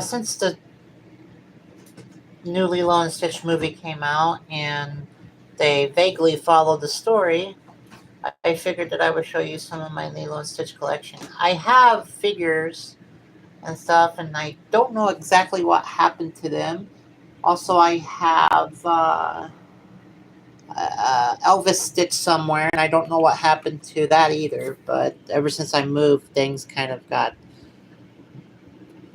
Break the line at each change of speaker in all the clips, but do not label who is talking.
Since the new Lilo and Stitch movie came out and they vaguely followed the story, I figured that I would show you some of my Lilo and Stitch collection. I have figures and stuff, and I don't know exactly what happened to them. Also, I have Elvis Stitch somewhere, and I don't know what happened to that either. But ever since I moved, things kind of got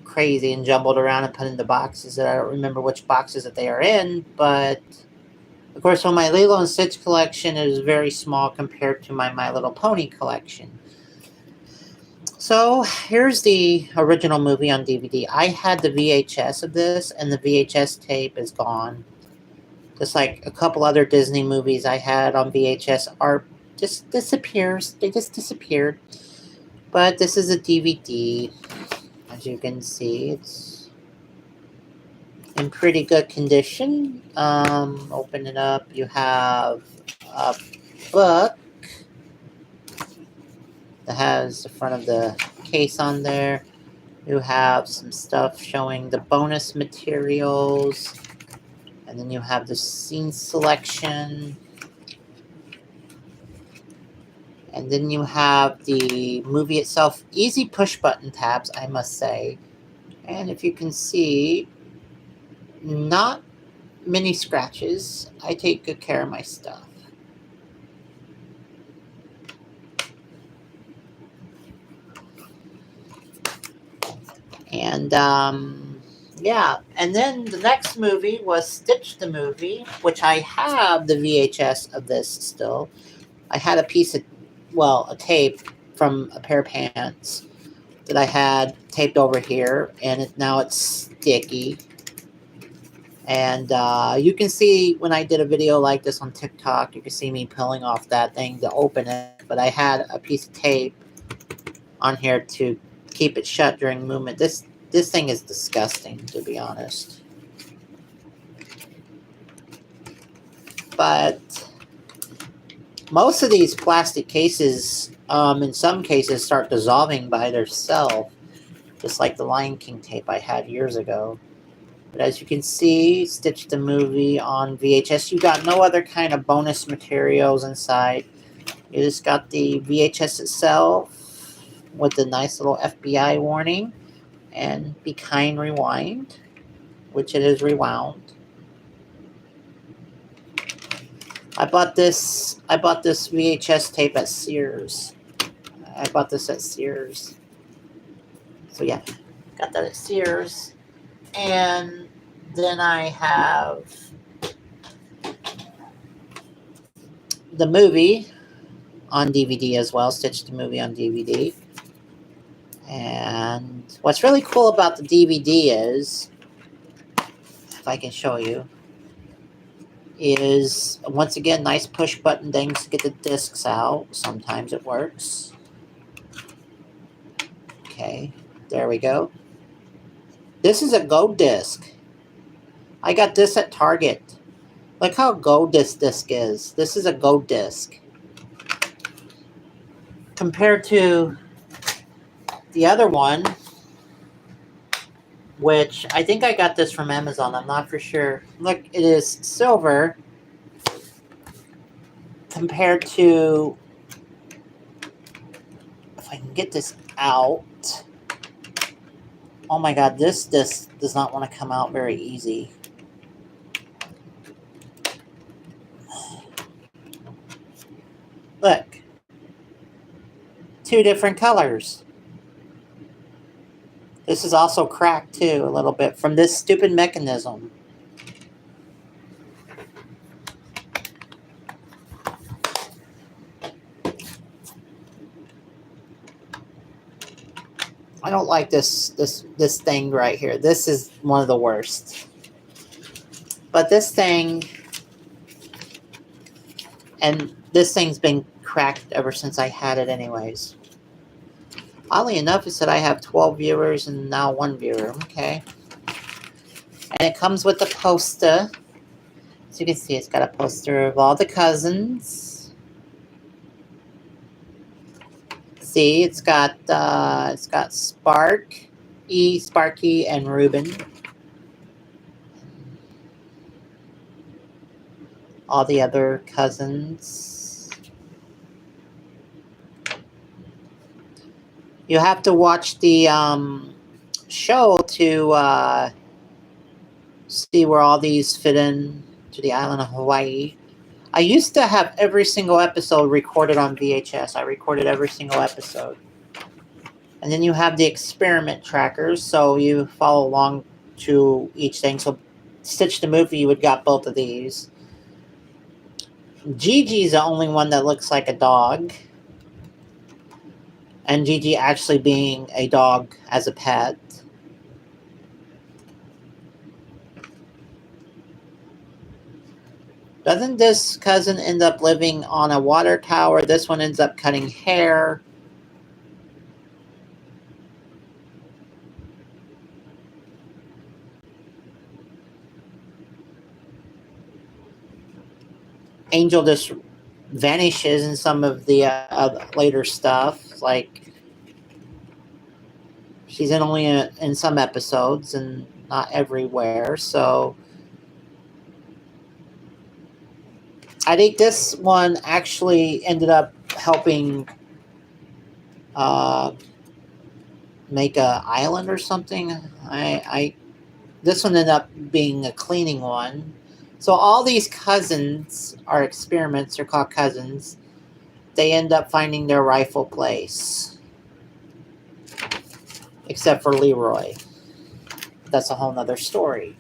crazy and jumbled around and put into boxes that I don't remember which boxes that they are in. But of course, so my Lilo and Stitch collection is very small compared to my My Little Pony collection. So here's the original movie on DVD. I had the VHS of this, and the VHS tape is gone. Just like a couple other Disney movies I had on VHS are just disappears. They just disappeared. But this is a DVD. As you can see, it's in pretty good condition. Open it up. You have a book that has the front of the case on there. You have some stuff showing the bonus materials. And then you have the scene selection. And then you have the movie itself. Easy push button tabs, I must say. And if you can see, not many scratches. I take good care of my stuff. And yeah, and then the next movie was Stitch the movie, which I have the VHS of this still. I had a piece of, well, a tape from a pair of pants that I had taped over here, and now it's sticky. And you can see when I did a video like this on TikTok, you can see me peeling off that thing to open it. But I had a piece of tape on here to keep it shut during movement. This thing is disgusting, to be honest. But most of these plastic cases, in some cases, start dissolving by themselves, just like the Lion King tape I had years ago. But as you can see, Stitch the movie on VHS. You got no other kind of bonus materials inside. You just got the VHS itself with the nice little FBI warning and Be Kind Rewind, which it is rewound. I bought this VHS tape at Sears. I bought this at Sears. So yeah, got that at Sears. And then I have the movie on DVD as well, Stitch the movie on DVD. And what's really cool about the DVD is, if I can show you, is once again nice push button things to get the discs out. Sometimes it works. Okay, there we go. This is a gold disc. I got this at Target. Look how gold this disc is. This is a gold disc. Compared to the other one, which I think I got this from Amazon. I'm not for sure. Look, it is silver compared to, if I can get this out. Oh my God, this disc does not want to come out very easy. Look, two different colors. This is also cracked too, a little bit from this stupid mechanism. I don't like this thing right here. This is one of the worst. But this thing, and this thing's been cracked ever since I had it anyways. Oddly enough, it said I have 12 viewers and now 1 viewer. Okay. And it comes with a poster. As you can see, it's got a poster of all the cousins. See, it's got Spark, E, Sparky, and Ruben. All the other cousins. You have to watch the show to see where all these fit in to the island of Hawaii. I used to have every single episode recorded on VHS. I recorded every single episode. And then you have the experiment trackers, so you follow along to each thing. So Stitch the movie, you would got both of these. Gigi's the only one that looks like a dog. And Gigi actually being a dog as a pet. Doesn't this cousin end up living on a water tower? This one ends up cutting hair. Angel just vanishes in some of the later stuff. Like, she's only in some episodes and not everywhere. So I think this one actually ended up helping make a island or something. This one ended up being a cleaning one. So all these cousins are experiments. They're called cousins. They end up finding their rightful place. Except for Leroy. That's a whole nother story.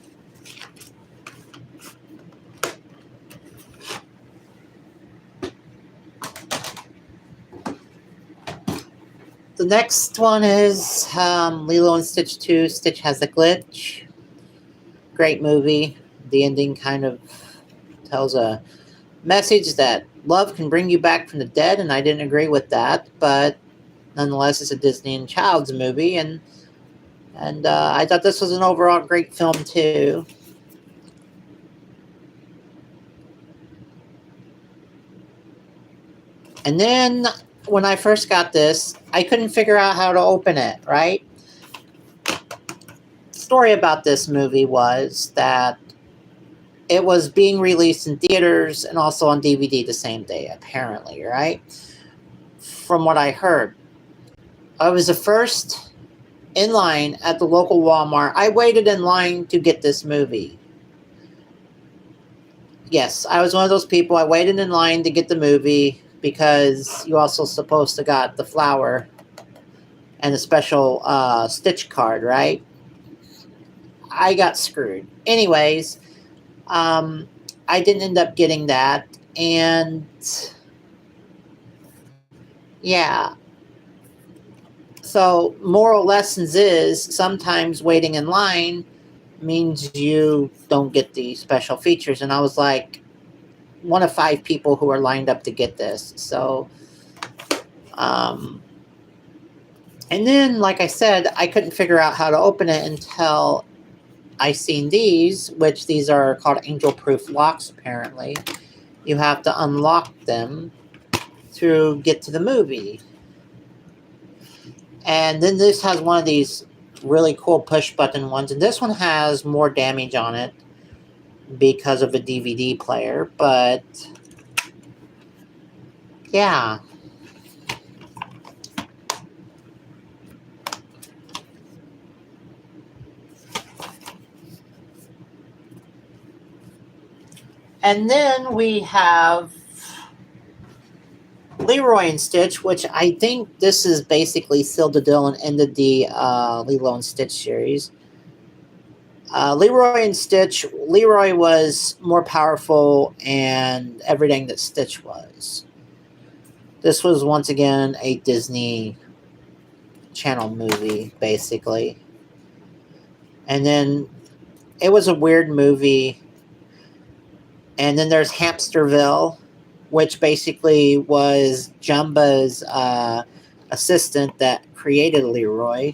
The next one is Lilo and Stitch 2. Stitch Has a Glitch. Great movie. The ending kind of tells a message that love can bring you back from the dead, and I didn't agree with that, but nonetheless, it's a Disney and Child's movie, and I thought this was an overall great film too. And then when I first got this, I couldn't figure out how to open it, right? The story about this movie was that it was being released in theaters and also on DVD the same day, apparently, right? From what I heard. I was the first in line at the local Walmart. I waited in line to get this movie. Yes, I was one of those people. I waited in line to get the movie because you also supposed to got the flower and a special Stitch card, right? I got screwed. Anyways, I didn't end up getting that, and yeah. So moral lessons is sometimes waiting in line means you don't get the special features, and I was like one of 5 people who are lined up to get this. So and then, like I said, I couldn't figure out how to open it until I seen these, which these are called angel-proof locks, apparently. You have to unlock them to get to the movie. And then this has one of these really cool push-button ones. And this one has more damage on it because of a DVD player. But, yeah. And then we have Leroy and Stitch, which I think this is basically sealed the deal and ended the Lilo and Stitch series. Leroy and Stitch, Leroy was more powerful and everything that Stitch was. This was once again a Disney Channel movie, basically. And then it was a weird movie. And then there's Hamsterville, which basically was Jumba's assistant that created Leroy.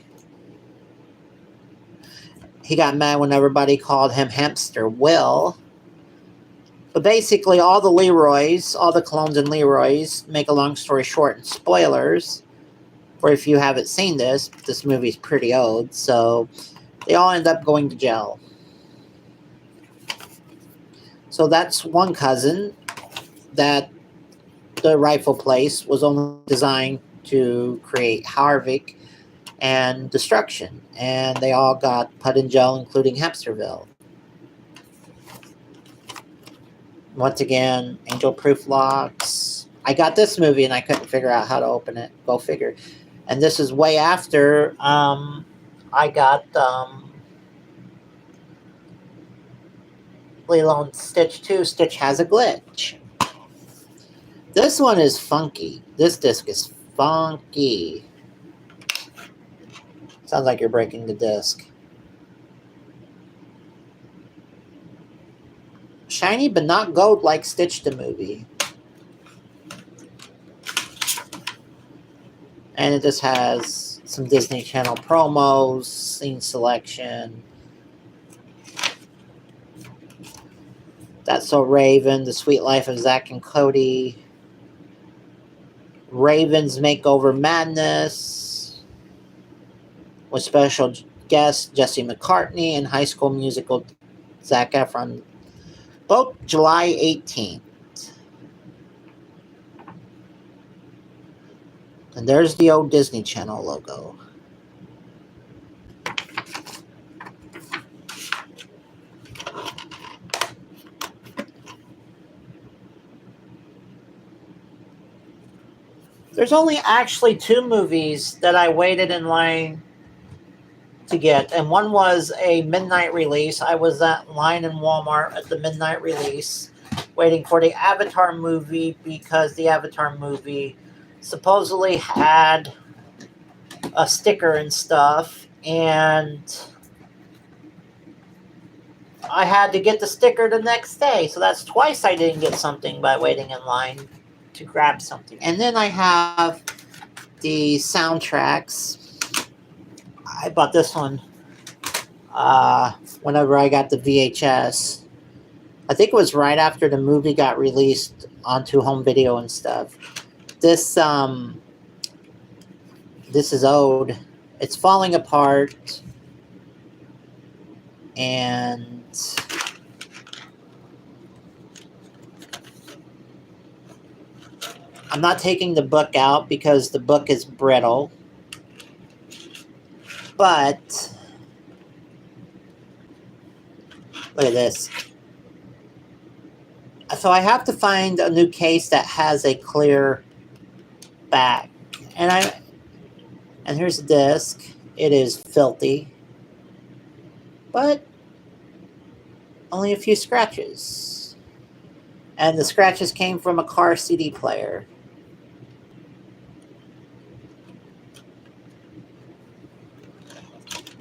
He got mad when everybody called him Hamster Will. But basically, all the Leroys, all the clones and Leroys, make a long story short and spoilers, or if you haven't seen this movie's pretty old, so they all end up going to jail. So that's one cousin that the rifle place was only designed to create havoc and destruction, and they all got put in jail, including Hempsterville. Once again, angel-proof locks. I got this movie and I couldn't figure out how to open it. Go figure. And this is way after I got Lilo and Stitch 2. Stitch has a glitch. This one is funky. This disc is funky. Sounds like you're breaking the disc. Shiny but not gold like Stitch the movie. And it just has some Disney Channel promos, scene selection. That's So Raven, The Sweet Life of Zack and Cody. Raven's Makeover Madness. With special guest Jesse McCartney and High School Musical Zac Efron. Both July 18th. And there's the old Disney Channel logo. There's only actually 2 movies that I waited in line to get, and one was a midnight release. I was at line in Walmart at the midnight release waiting for the Avatar movie, because the Avatar movie supposedly had a sticker and stuff, and I had to get the sticker the next day. So that's twice I didn't get something by waiting in line to grab something. And then I have the soundtracks. I bought this one whenever I got the VHS. I think it was right after the movie got released onto home video and stuff. This is old. It's falling apart. And I'm not taking the book out because the book is brittle. But look at this. So I have to find a new case that has a clear back. And here's the disc. It is filthy. But only a few scratches. And the scratches came from a car CD player.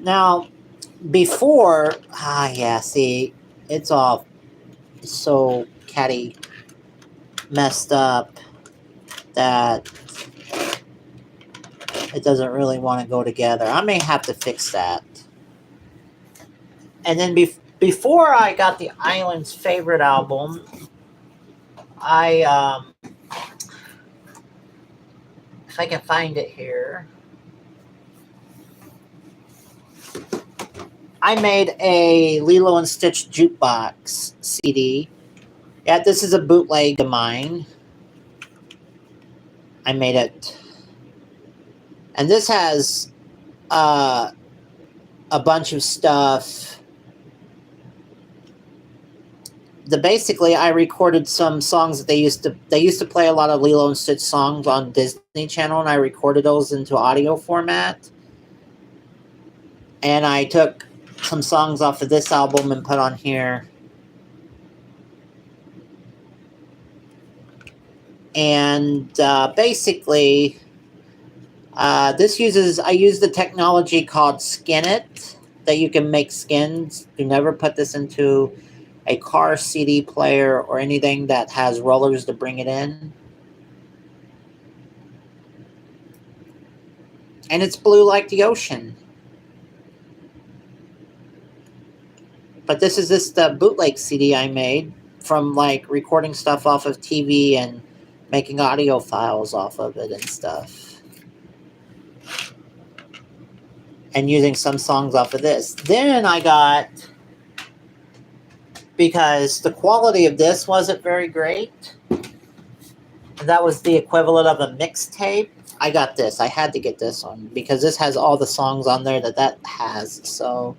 Now, before, see, it's all so catty messed up that it doesn't really want to go together. I may have to fix that. And then before I got the Island's favorite album, if I can find it here, I made a Lilo and Stitch jukebox CD. Yeah, this is a bootleg of mine. I made it. And this has a bunch of stuff. Basically, I recorded some songs that they used to play a lot of Lilo and Stitch songs on Disney Channel, and I recorded those into audio format. And I took some songs off of this album and put on here. And basically, I use the technology called Skin It, that you can make skins. You never put this into a car CD player or anything that has rollers to bring it in. And it's blue like the ocean. But this is the bootleg CD I made from like recording stuff off of TV and making audio files off of it and stuff. and using some songs off of this. Then I got, because the quality of this wasn't very great, that was the equivalent of a mixtape. I got this. I had to get this one because this has all the songs on there that has. So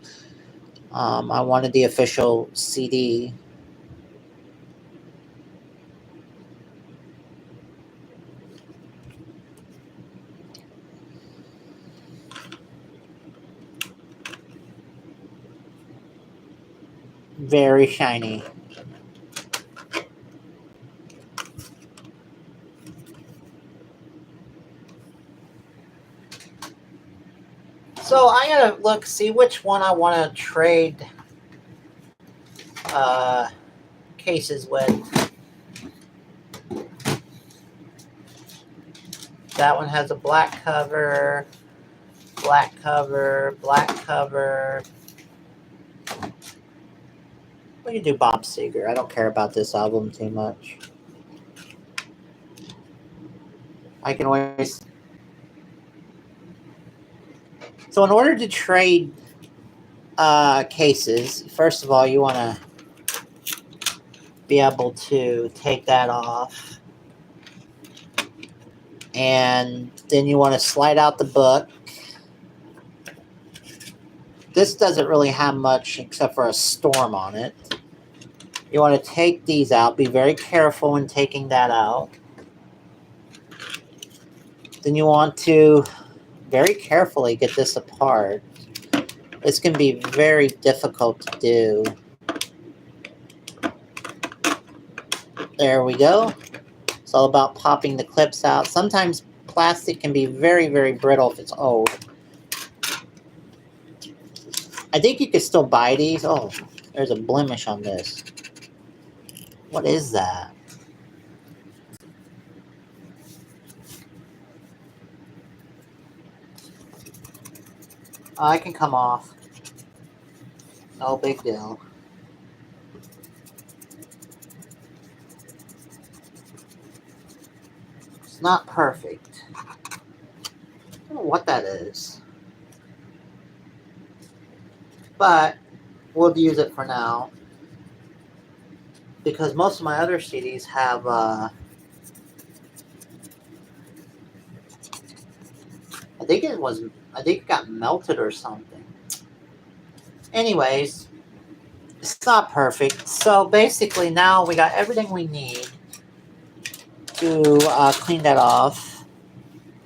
I wanted the official CD. Very shiny. So I gotta look, see which one I want to trade cases with. That one has a black cover, black cover, black cover. We can do Bob Seger. I don't care about this album too much. I can always... So in order to trade cases, first of all, you want to be able to take that off. And then you want to slide out the book. This doesn't really have much except for a storm on it. You want to take these out. Be very careful when taking that out. Then you want to very carefully get this apart. This can be very difficult to do. There we go. It's all about popping the clips out. Sometimes plastic can be very, very brittle if it's old. I think you could still buy these. Oh, there's a blemish on this. What is that? Oh, it can come off. No big deal. It's not perfect. I don't know what that is. But we'll use it for now. Because most of my other CDs have I think it got melted or something. Anyways, it's not perfect. So basically now we got everything we need to clean that off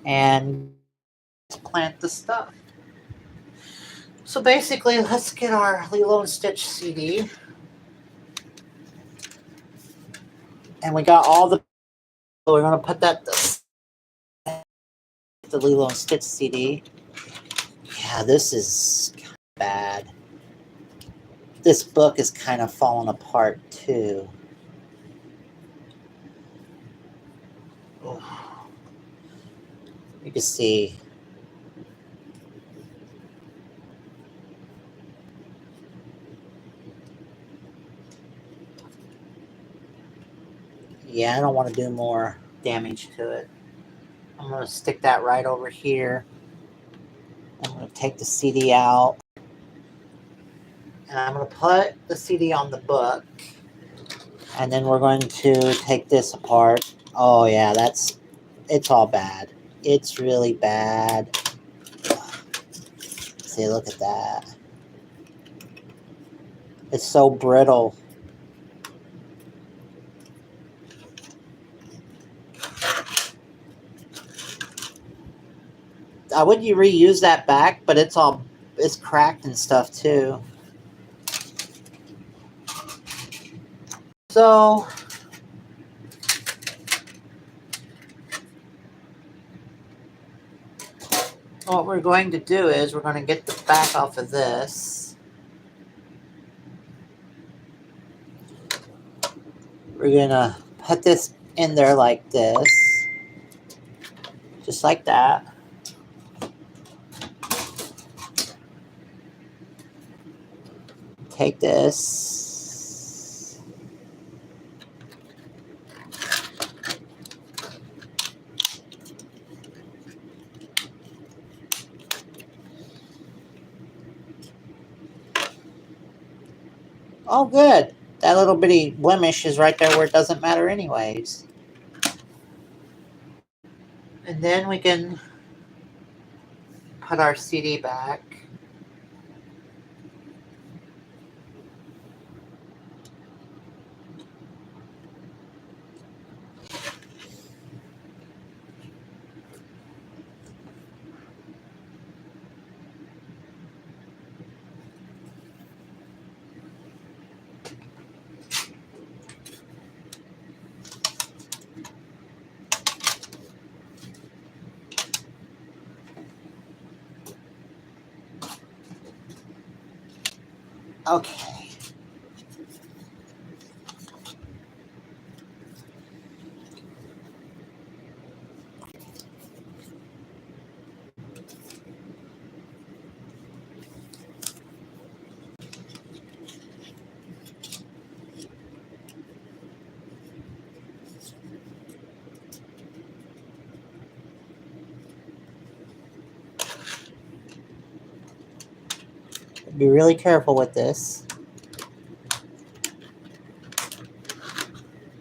and plant the stuff. So basically, let's get our Lilo Stitch CD. And we got all the... So we're going to put that... The Lilo Stitch CD. Yeah, this is kind of bad. This book is kind of falling apart, too. Oh. You can see... Yeah, I don't want to do more damage to it. I'm going to stick that right over here. I'm going to take the CD out. And I'm going to put the CD on the book. And then we're going to take this apart. Oh, yeah, it's all bad. It's really bad. See, look at that. It's so brittle. I would reuse that back, but it's cracked and stuff too. So what we're going to do is we're going to get the back off of this. We're going to put this in there like this. Just like that. Take this. Oh, good. That little bitty blemish is right there where it doesn't matter anyways. And then we can put our CD back. Okay. Be really careful with this.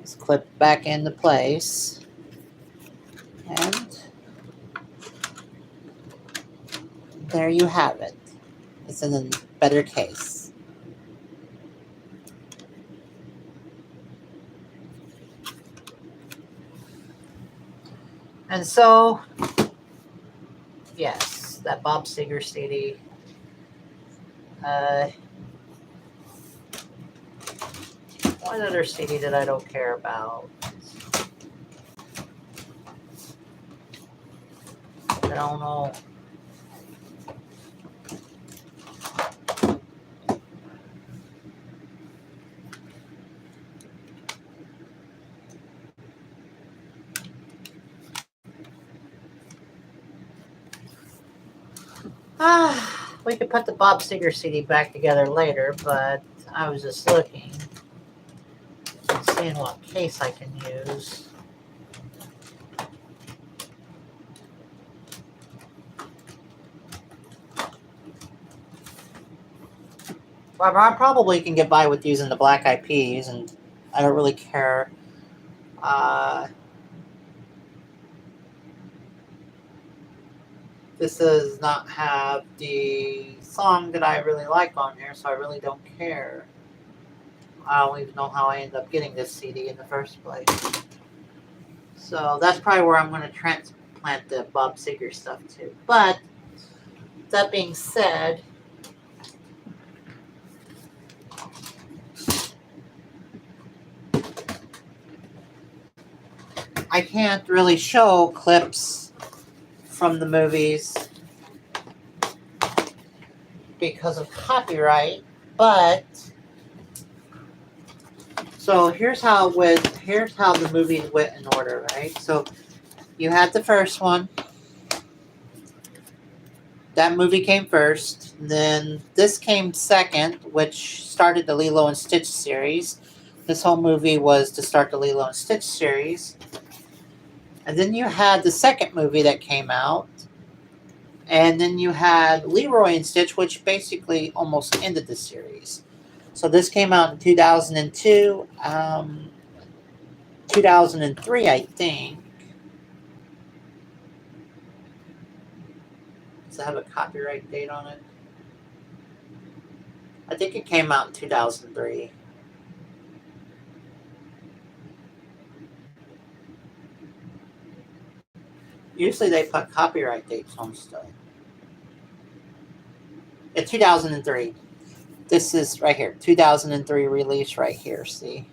Just clip back into place. And there you have it. It's in a better case. And so, yes, that Bob Seger CD. One other CD that I don't care about. I don't know. We could put the Bob Seger CD back together later, but I was just looking, seeing what case I can use. Well, I probably can get by with using the Black Eyed Peas, and I don't really care. This does not have the song that I really like on here, so I really don't care. I don't even know how I ended up getting this CD in the first place. So that's probably where I'm going to transplant the Bob Seger stuff to. But that being said, I can't really show clips from the movies because of copyright, but so here's how the movies went in order, right? So you had the first one. That movie came first. Then this came second, which started the Lilo and Stitch series. This whole movie was to start the Lilo and Stitch series. And then you had the second movie that came out. And then you had Leroy and Stitch, which basically almost ended the series. So this came out in 2002, 2003, I think. Does it have a copyright date on it? I think it came out in 2003. Usually they put copyright dates on stuff. It's 2003. This is right here. 2003 release right here, see?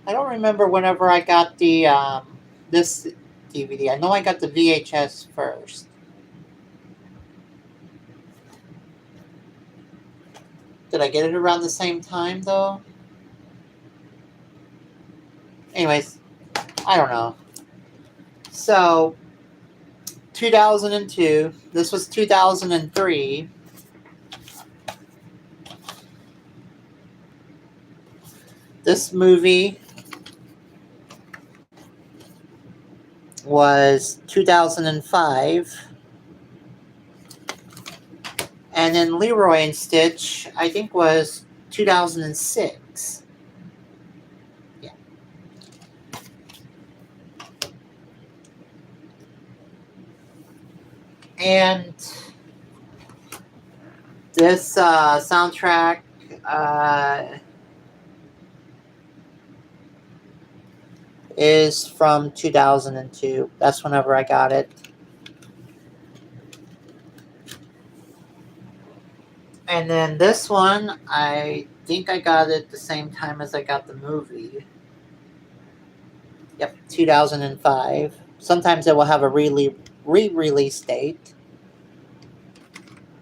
I don't remember whenever I got the this DVD. I know I got the VHS first. Did I get it around the same time though? Anyways, I don't know. So 2002. This was 2003. This movie was 2005. And then Leroy and Stitch, I think, was 2006. Yeah. And this soundtrack is from 2002. That's whenever I got it. And then this one, I think I got it the same time as I got the movie. Yep, 2005. Sometimes it will have a re-release date.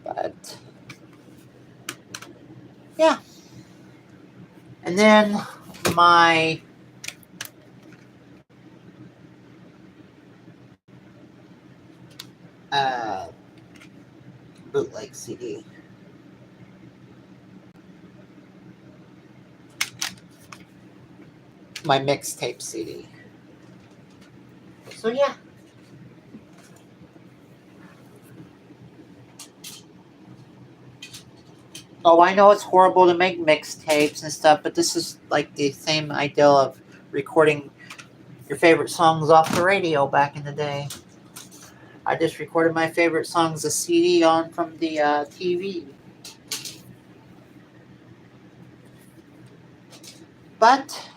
But, yeah. And then my bootleg CD. My mixtape CD. So yeah. Oh, I know it's horrible to make mixtapes and stuff, but this is like the same ideal of recording your favorite songs off the radio back in the day. I just recorded my favorite songs, a CD on from the TV. But,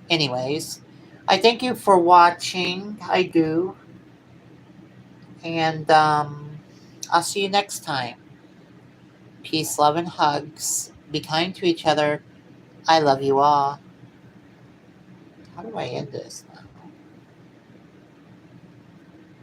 anyways, I thank you for watching. I do. And I'll see you next time. Peace, love, and hugs. Be kind to each other. I love you all. How do I end this now?